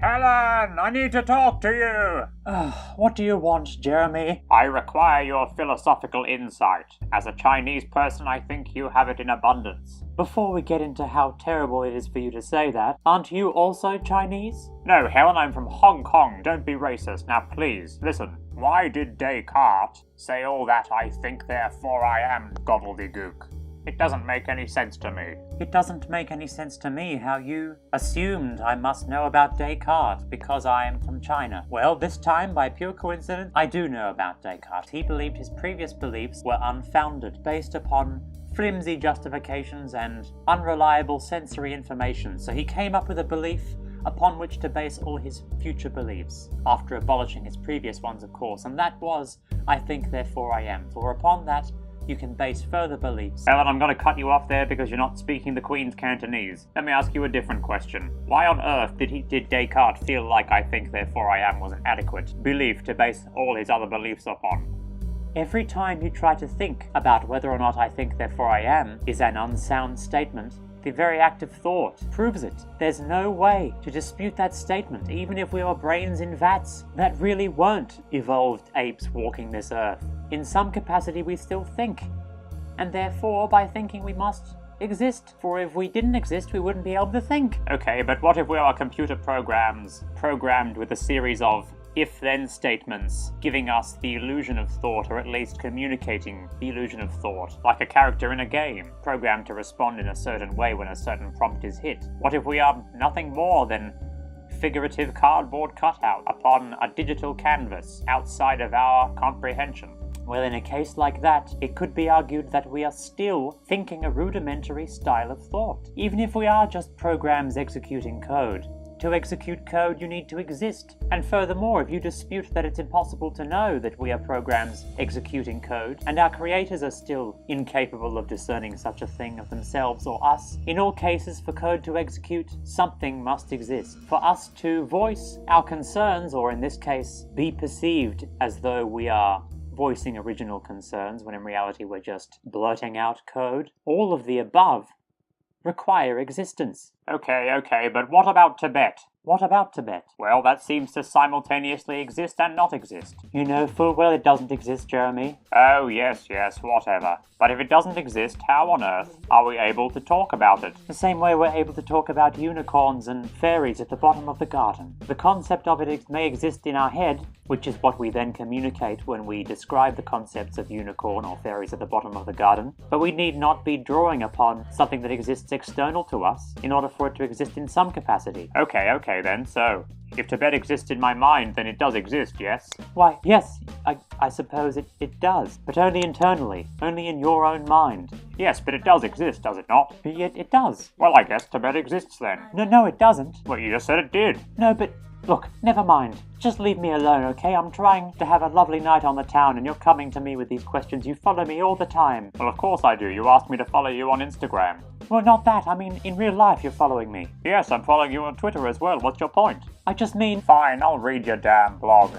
Helen, I need to talk to you! What do you want, Jeremy? I require your philosophical insight. As a Chinese person, I think you have it in abundance. Before we get into how terrible it is for you to say that, aren't you also Chinese? No, Helen, I'm from Hong Kong. Don't be racist. Now please, listen. Why did Descartes say all that I think, therefore I am gobbledygook? It doesn't make any sense to me. It doesn't make any sense to me how you assumed I must know about Descartes because I am from China. Well, this time, by pure coincidence, I do know about Descartes. He believed his previous beliefs were unfounded, based upon flimsy justifications and unreliable sensory information. So he came up with a belief upon which to base all his future beliefs, after abolishing his previous ones, of course. And that was, I think, therefore I am. For upon that, you can base further beliefs. Helen, I'm going to cut you off there because you're not speaking the Queen's Cantonese. Let me ask you a different question. Why on earth did Descartes feel like I think, therefore I am was an adequate belief to base all his other beliefs upon? Every time you try to think about whether or not I think, therefore I am is an unsound statement, the very act of thought proves it. There's no way to dispute that statement, even if we were brains in vats that really weren't evolved apes walking this earth. In some capacity we still think, and therefore by thinking we must exist, for if we didn't exist we wouldn't be able to think. Okay, but what if we are computer programs programmed with a series of if-then statements, giving us the illusion of thought, or at least communicating the illusion of thought, like a character in a game, programmed to respond in a certain way when a certain prompt is hit? What if we are nothing more than figurative cardboard cutout upon a digital canvas outside of our comprehension? Well, in a case like that, it could be argued that we are still thinking a rudimentary style of thought, even if we are just programs executing code. To execute code, you need to exist. And furthermore, if you dispute that it's impossible to know that we are programs executing code, and our creators are still incapable of discerning such a thing of themselves or us, in all cases, for code to execute, something must exist. For us to voice our concerns, or in this case, be perceived as though we are voicing original concerns, when in reality we're just blurting out code, all of the above require existence. Okay, but what about Tibet? What about Tibet? Well, that seems to simultaneously exist and not exist. You know full well it doesn't exist, Jeremy. Oh, yes, whatever. But if it doesn't exist, how on earth are we able to talk about it? The same way we're able to talk about unicorns and fairies at the bottom of the garden. The concept of it may exist in our head, which is what we then communicate when we describe the concepts of unicorn or fairies at the bottom of the garden, but we need not be drawing upon something that exists external to us in order for it to exist in some capacity. Okay then, so if Tibet exists in my mind, then it does exist, yes? Why, yes, I suppose it does, but only internally, only in your own mind. Yes, but it does exist, does it not? But yet it does. Well, I guess Tibet exists then. No, it doesn't. Well, you just said it did. No, but look, never mind. Just leave me alone, okay? I'm trying to have a lovely night on the town and you're coming to me with these questions. You follow me all the time. Well, of course I do. You asked me to follow you on Instagram. Well, not that. I mean, in real life you're following me. Yes, I'm following you on Twitter as well. What's your point? I just mean... Fine, I'll read your damn blog.